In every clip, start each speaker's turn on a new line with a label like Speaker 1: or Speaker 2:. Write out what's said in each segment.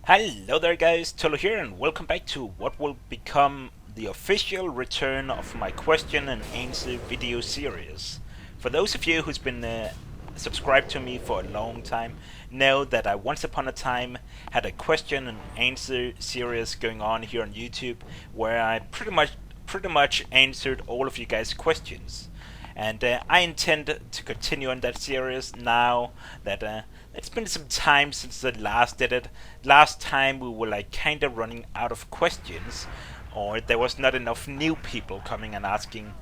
Speaker 1: Hello there guys, Tolo here and welcome back to what will become the official return of my question and answer video series. For those of you who's been subscribed to me for a long time know that I once upon a time had a question and answer series going on here on YouTube where I pretty much answered all of you guys' questions. And I intend to continue on that series now that it's been some time since I last did it. Last time we were like kinda running out of questions, or there was not enough new people coming and asking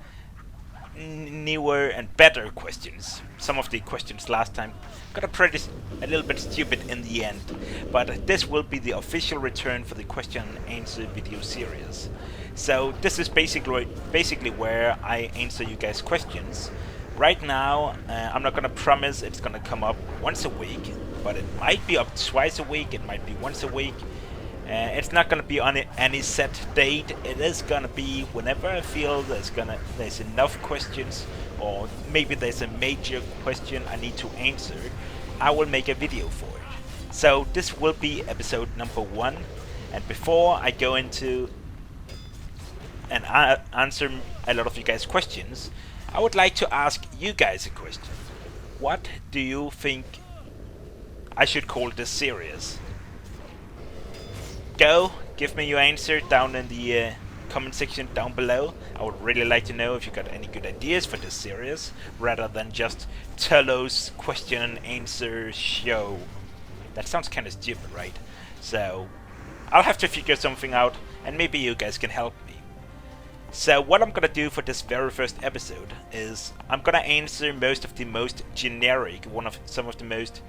Speaker 1: newer and better questions. Some of the questions last time got a little bit stupid in the end, but this will be the official return for the question and answer video series. So this is basically where I answer you guys' questions. Right now, I'm not gonna promise it's gonna come up once a week, but it might be up twice a week. It might be once a week. It's not gonna be on any set date. It is gonna be whenever I feel there's enough questions, or maybe there's a major question I need to answer. I will make a video for it. So this will be episode number 1. And before I go into and answer a lot of you guys' questions, I would like to ask you guys a question. What do you think I should call this series? Go, give me your answer down in the comment section down below. I would really like to know if you got any good ideas for this series, rather than just Tolo's question and answer show. That sounds kind of stupid, right? So, I'll have to figure something out, and maybe you guys can help me. So what I'm gonna do for this very first episode is I'm gonna answer most of the most generic, some of the most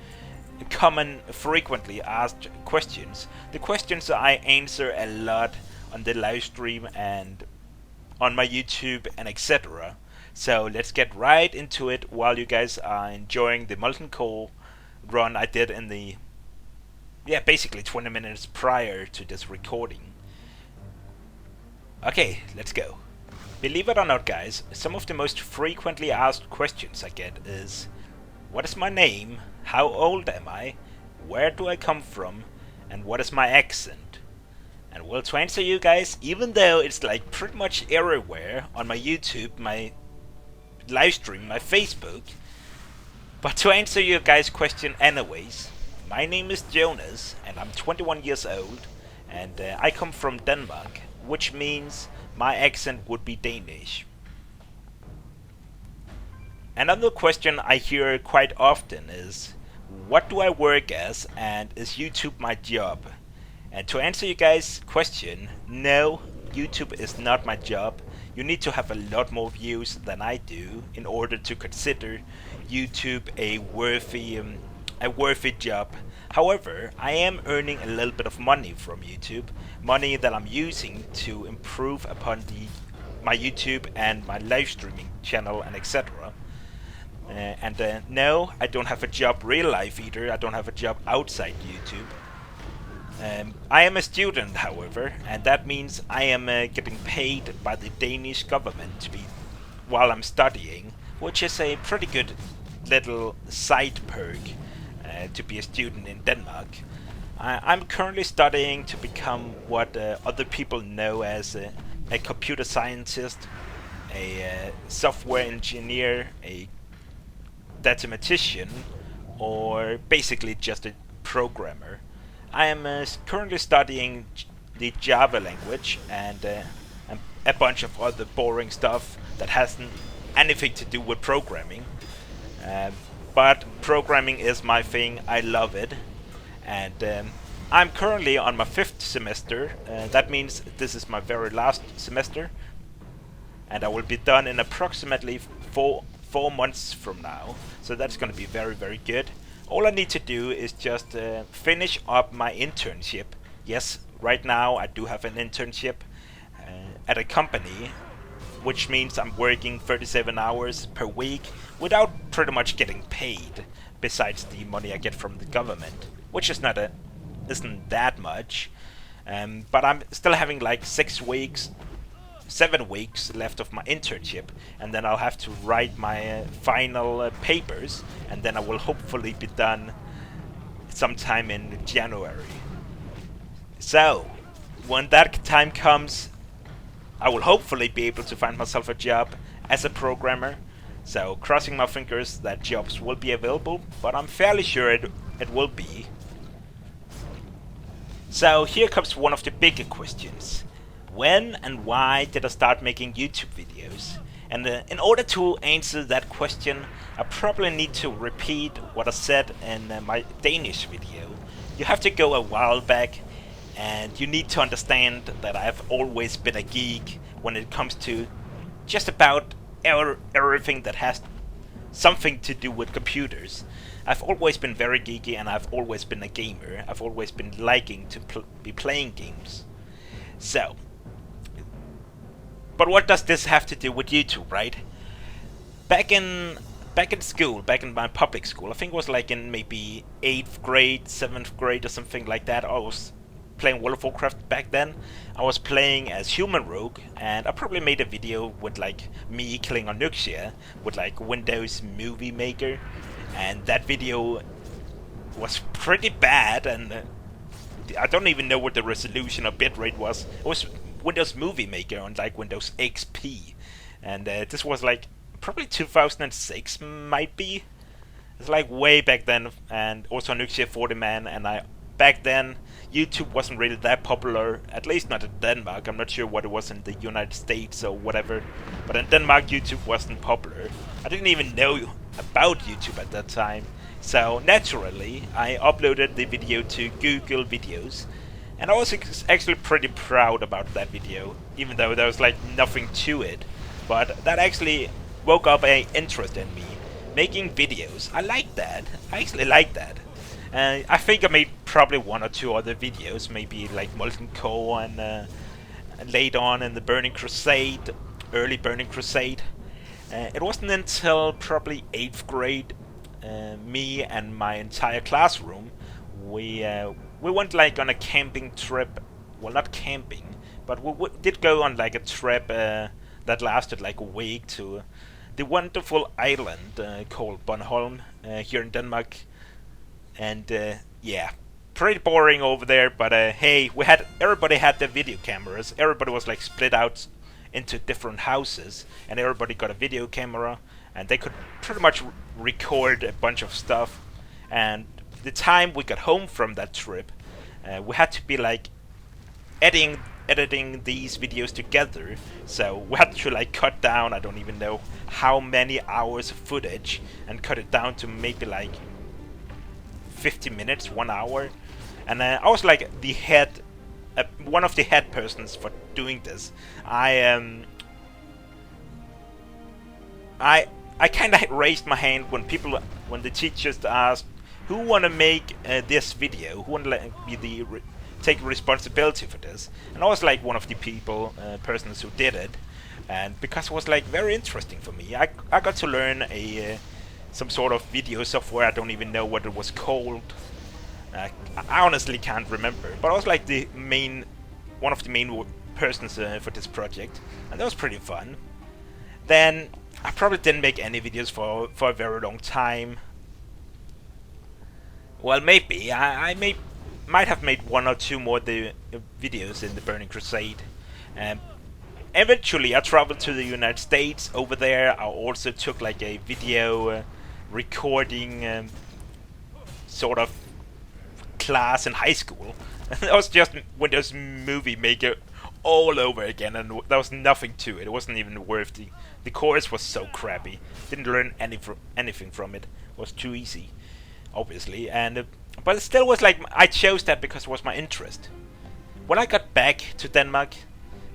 Speaker 1: common, frequently asked questions. The questions that I answer a lot on the live stream and on my YouTube and etc. So let's get right into it while you guys are enjoying the molten core run I did in the basically 20 minutes prior to this recording. Okay, let's go. Believe it or not, guys, some of the most frequently asked questions I get is: what is my name? How old am I? Where do I come from? And what is my accent? And well, to answer you guys, even though it's like pretty much everywhere on my YouTube, my live stream, my Facebook, but to answer your guys' question anyways, my name is Jonas and I'm 21 years old and I come from Denmark, which means my accent would be Danish. Another question I hear quite often is: what do I work as, and is YouTube my job? And to answer you guys' question, no, YouTube is not my job. You need to have a lot more views than I do in order to consider YouTube a worthy job. However, I am earning a little bit of money from YouTube, money that I'm using to improve upon my YouTube and my live streaming channel and etc. No, I don't have a job real life either. I don't have a job outside YouTube. I am a student, however, and that means I am getting paid by the Danish government while I'm studying, which is a pretty good little side perk to be a student in Denmark. I'm currently studying to become what other people know as a computer scientist, a software engineer, a mathematician, or basically just a programmer. I am currently studying the Java language and a bunch of other boring stuff that hasn't anything to do with programming. But programming is my thing. I love it, and I'm currently on my 5th semester. That means this is my very last semester, and I will be done in approximately four months from now. So that's going to be very, very good. All I need to do is just finish up my internship. Yes, right now I do have an internship at a company, which means I'm working 37 hours per week without pretty much getting paid, besides the money I get from the government, which is isn't that much. But I'm still having like 7 weeks left of my internship, and then I'll have to write my final papers, and then I will hopefully be done sometime in January. So, when that time comes, I will hopefully be able to find myself a job as a programmer. So, crossing my fingers that jobs will be available, but I'm fairly sure it will be. So, here comes one of the bigger questions. When and why did I start making YouTube videos? And in order to answer that question, I probably need to repeat what I said in my Danish video. You have to go a while back, and you need to understand that I've always been a geek when it comes to just about everything that has something to do with computers. I've always been very geeky, and I've always been a gamer. I've always been liking to be playing games. So, but what does this have to do with YouTube, right? Back in school, back in my public school, I think it was like in maybe 8th grade, 7th grade or something like that, I was playing World of Warcraft back then. I was playing as Human Rogue, and I probably made a video with like me killing Onyxia with like Windows Movie Maker, and that video was pretty bad, and I don't even know what the resolution or bitrate was. It was Windows Movie Maker on like Windows XP, and this was like probably 2006, might be. It's like way back then, and also Onyxia 40 man, and back then YouTube wasn't really that popular, at least not in Denmark. I'm not sure what it was in the United States or whatever, but in Denmark YouTube wasn't popular. I didn't even know about YouTube at that time, so naturally I uploaded the video to Google Videos, and I was actually pretty proud about that video, even though there was like nothing to it. But that actually woke up an interest in me. Making videos, I like that. I actually like that. I think I made probably 1 or 2 other videos, maybe like Molten Core and later on in the Burning Crusade, early Burning Crusade. It wasn't until probably 8th grade, me and my entire classroom, we went like on a camping trip. Well, not camping, but we did go on like a trip that lasted like a week to the wonderful island called Bornholm here in Denmark. And yeah, pretty boring over there, but hey, everybody had their video cameras. Everybody was like split out into different houses, and everybody got a video camera, and they could pretty much record a bunch of stuff. And the time we got home from that trip, we had to be like editing these videos together, so we had to like cut down, I don't even know how many hours of footage, and cut it down to maybe like 50 minutes, 1 hour. And I was like the head, one of the head persons for doing this. I kind of raised my hand when the teachers asked who want to make this video, who want to be take responsibility for this, and I was like one of the persons who did it. And because it was like very interesting for me, I got to learn some sort of video software. I don't even know what it was called. I honestly can't remember, but I was like one of the main persons for this project, and that was pretty fun. Then I probably didn't make any videos for a very long time. Well, maybe I might have made 1 or 2 more videos in the Burning Crusade. Eventually I traveled to the United States. Over there I also took like a video recording sort of class in high school. That was just Windows Movie Maker all over again, and there was nothing to it. It wasn't even worth the course was so crappy. Didn't learn anything from it. It was too easy, obviously, and but it still was like I chose that because it was my interest. When I got back to Denmark,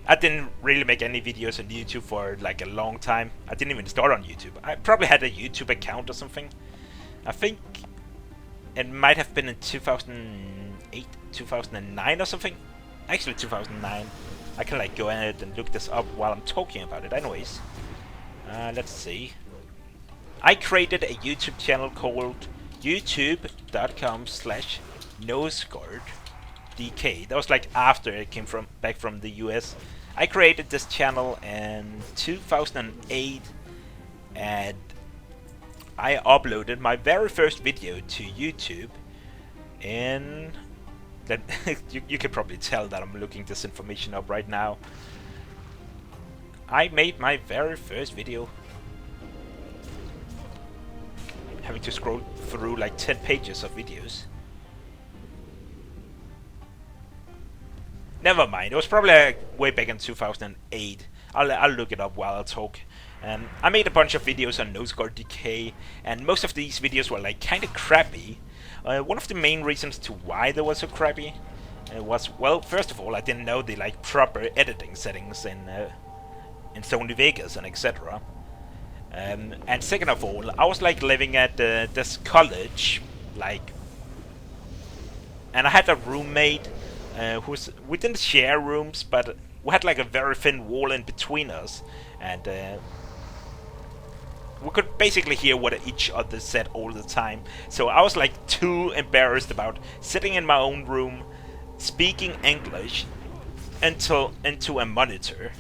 Speaker 1: I didn't really make any videos on YouTube for like a long time. I didn't even start on YouTube. I probably had a YouTube account or something. I think it might have been in 2008, 2009 or something. Actually 2009. I can like go ahead and look this up while I'm talking about it. Anyways, let's see. I created a YouTube channel called youtube.com/nosguarddk. That was like after I came back from the US. I created this channel in 2008, and I uploaded my very first video to YouTube in That you can probably tell that I'm looking this information up right now. I made my very first video. Having to scroll through like 10 pages of videos. Never mind, it was probably way back in 2008. I'll look it up while I talk. I made a bunch of videos on ToloDK, and most of these videos were like kind of crappy. One of the main reasons to why they were so crappy was, well, first of all, I didn't know the like proper editing settings in Sony Vegas and etc. And second of all, I was like living at this college, like, and I had a roommate we didn't share rooms, but we had like a very thin wall in between us, and we could basically hear what each other said all the time. So I was like too embarrassed about sitting in my own room, speaking English into a monitor.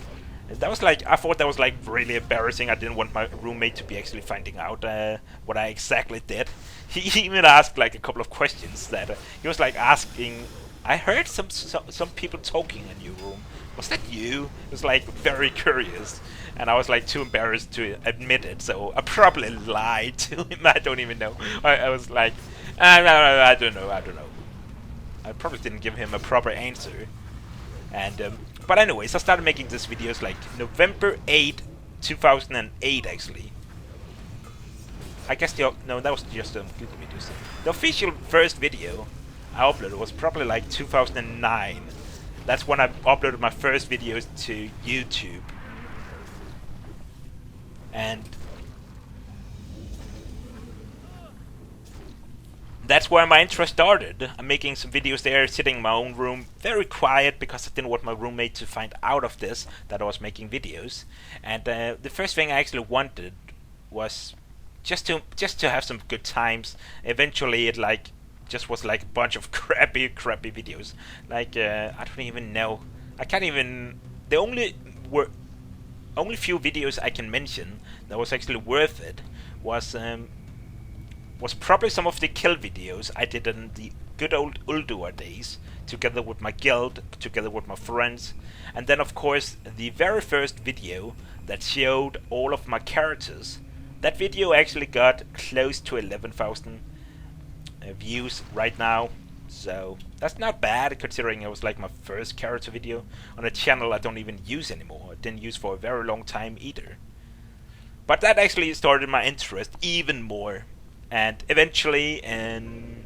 Speaker 1: That was like, I thought that was like really embarrassing. I didn't want my roommate to be actually finding out what I exactly did. He even asked like a couple of questions that he was like asking. I heard some people talking in your room. Was that you? It was like very curious, and I was like too embarrassed to admit it. So I probably lied to him. I don't even know. I was like, I don't know. I probably didn't give him a proper answer. And but anyways, I started making these videos like November 8, 2008 actually. I guess no, that was just Google videos. The official first video I uploaded was probably like 2009. That's when I uploaded my first videos to YouTube. And that's where my interest started. I'm making some videos there, sitting in my own room, very quiet because I didn't want my roommate to find out of this, that I was making videos. And the first thing I actually wanted was just to have some good times. Eventually, it like just was like a bunch of crappy videos. Like I don't even know. I can't even. The only few videos I can mention that was actually worth it was probably some of the kill videos I did in the good old Ulduar days, together with my guild, together with my friends, and then of course the very first video that showed all of my characters. That video actually got close to 11,000 views right now, so that's not bad considering it was like my first character video on a channel I don't even use anymore. I didn't use for a very long time either. But that actually started my interest even more. And eventually, in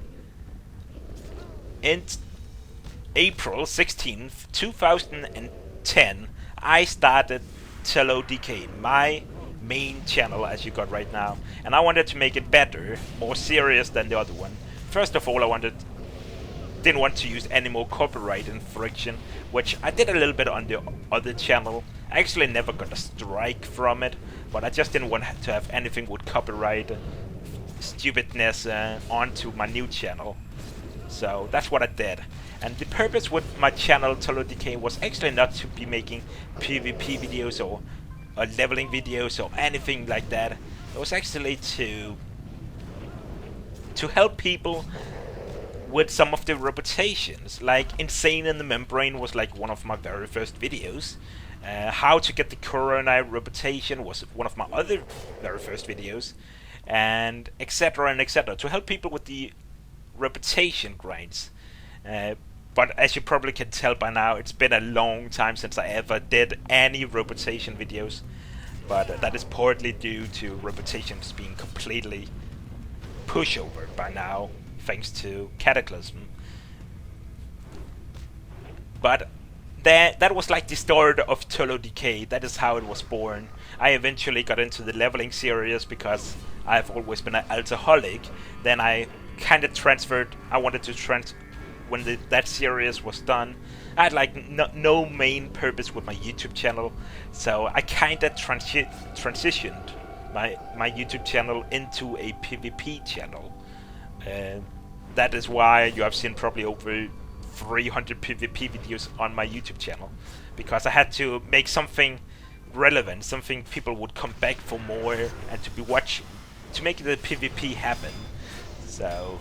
Speaker 1: April 16th, 2010, I started ToloDK, my main channel as you got right now. And I wanted to make it better, more serious than the other one. First of all, didn't want to use any more copyright infringement, which I did a little bit on the other channel. I actually never got a strike from it, but I just didn't want to have anything with copyright stupidness onto my new channel. So that's what I did. And the purpose with my channel ToloDK was actually not to be making PvP videos or leveling videos or anything like that. It was actually to help people with some of the reputations. Like Insane in the Membrane was like one of my very first videos. How to get the Corona reputation was one of my other very first videos. And etc, to help people with the reputation grinds. But as you probably can tell by now, it's been a long time since I ever did any reputation videos. But that is partly due to reputations being completely pushover by now, thanks to Cataclysm. But that was like the start of ToloDK. That is how it was born. I eventually got into the leveling series because I've always been an alcoholic. Then I kind of transferred. I wanted to when that series was done. I had like no main purpose with my YouTube channel, so I kind of transitioned my YouTube channel into a PvP channel. That is why you have seen probably over 300 PvP videos on my YouTube channel, because I had to make something relevant, something people would come back for more and to be watching, to make the PvP happen. So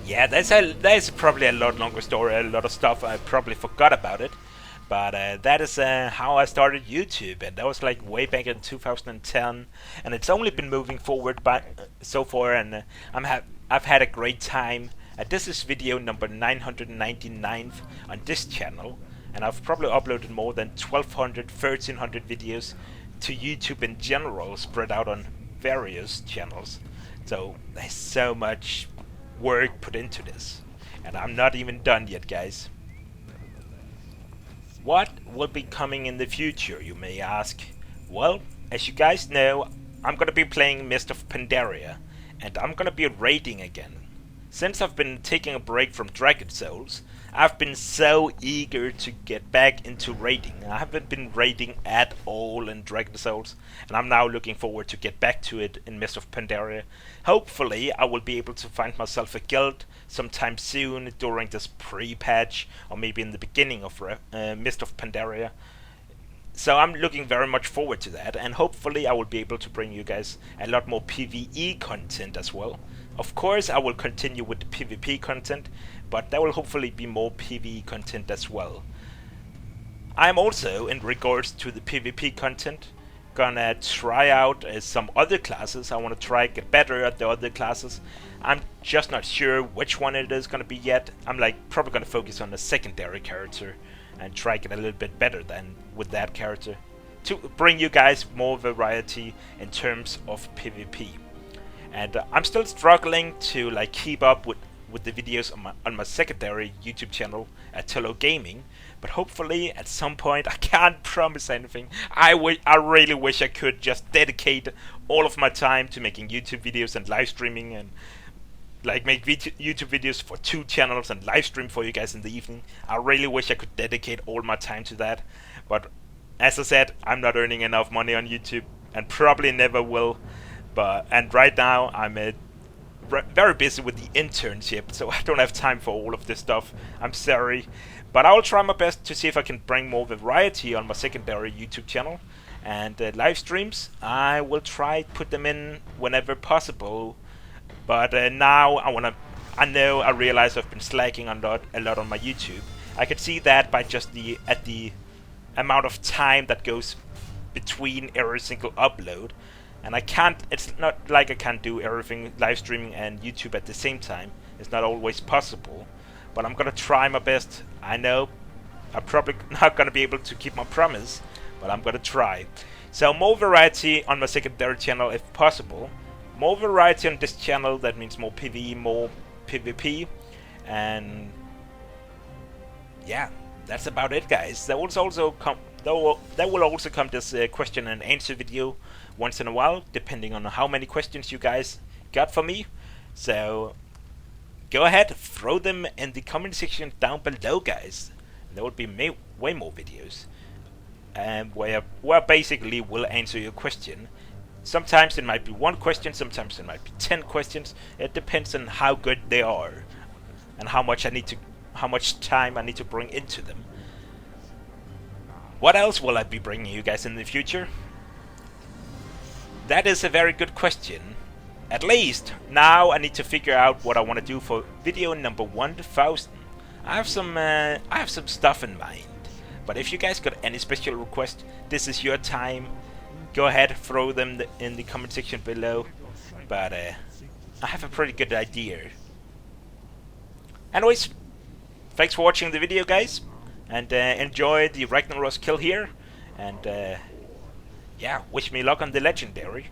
Speaker 1: Yeah, there's probably a lot longer story, a lot of stuff I probably forgot about it. But that is how I started YouTube, and that was like way back in 2010, and it's only been moving forward by so far, and I've had a great time. This is video number 999 on this channel, and I've probably uploaded more than 1200, 1300 videos to YouTube in general, spread out on various channels. So there's so much work put into this, and I'm not even done yet, guys. What will be coming in the future, you may ask? Well, as you guys know, I'm gonna be playing Mist of Pandaria, and I'm gonna be raiding again. Since I've been taking a break from Dragon Souls, I've been so eager to get back into raiding. I haven't been raiding at all in Dragon Souls, and I'm now looking forward to get back to it in Mist of Pandaria. Hopefully I will be able to find myself a guild sometime soon during this pre-patch, or maybe in the beginning of Mist of Pandaria. So I'm looking very much forward to that, and hopefully I will be able to bring you guys a lot more PvE content as well. Of course I will continue with the PvP content, but there will hopefully be more PvE content as well. I'm also, in regards to the PvP content, gonna try out some other classes. I want to try get better at the other classes. I'm just not sure which one it is gonna be yet. I'm like probably gonna focus on a secondary character and try get a little bit better than with that character to bring you guys more variety in terms of PvP. And I'm still struggling to like keep up with the videos on my secondary YouTube channel at ToloGaming, but hopefully at some point, I can't promise anything. I really wish I could just dedicate all of my time to making YouTube videos and live streaming, and like make YouTube videos for 2 channels and live stream for you guys in the evening. I really wish I could dedicate all my time to that, but as I said, I'm not earning enough money on YouTube and probably never will. And right now I'm very busy with the internship, so I don't have time for all of this stuff. I'm sorry, but I will try my best to see if I can bring more variety on my secondary YouTube channel. And live streams, I will try to put them in whenever possible. But now I realize I've been slacking on a lot on my YouTube. I could see that by just the amount of time that goes between every single upload. And it's not like I can't do everything, live streaming and YouTube at the same time. It's not always possible, but I'm gonna try my best. I know I'm probably not gonna be able to keep my promise, but I'm gonna try. So more variety on my secondary channel if possible. More variety on this channel, that means more PvE, more PvP, and yeah, that's about it, guys. There will also come this question and answer video once in a while, depending on how many questions you guys got for me. So go ahead, throw them in the comment section down below, guys. There will be way more videos, where basically we'll answer your question. Sometimes it might be 1 question, sometimes it might be 10 questions. It depends on how good they are and how much time I need to bring into them. What else will I be bringing you guys in the future? That is a very good question. At least now I need to figure out what I want to do for video number 1000. I have some stuff in mind, but if you guys got any special requests, this is your time. Go ahead, throw them in the comment section below. But I have a pretty good idea. Anyways, thanks for watching the video, guys, and enjoy the Ragnaros kill here. And yeah, wish me luck on the legendary.